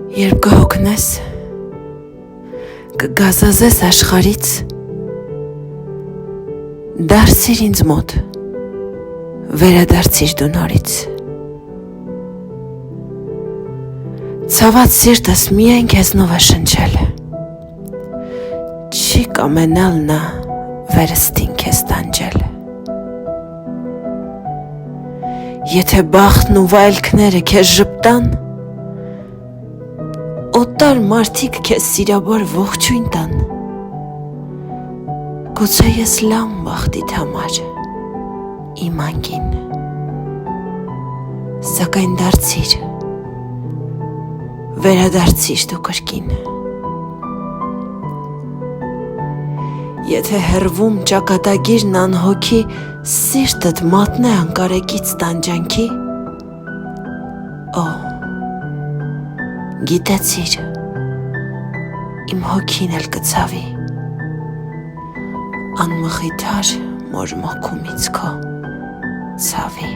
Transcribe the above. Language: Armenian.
Երբ կհոգնես, կգազազես աշխարից, դարձիր ինձ մոտ, վերադարձիր դու նորից։ Ցաված սիրտս միայն քեզնով է շնչել, չի կամենալ նա վերստին քեզ տանջել։ Եթե բախտն ու վայելքները քեզ ժպտան, օտար մարդիկ քեզ սիրաբար ողջույն տան, գուցե ես լամ բախտիդ համար, իմ անգին, սակայն դարձիր, վերադարձիր դու կրկին։ Եթե հեռվում ճակատագիրն անհոգի սիրտդ մատնե անկարեկից տանջանքի, գիտեցիր, իմ հոգին էլ կցավի, անմխիթար մոր մոգումից քո ցավի։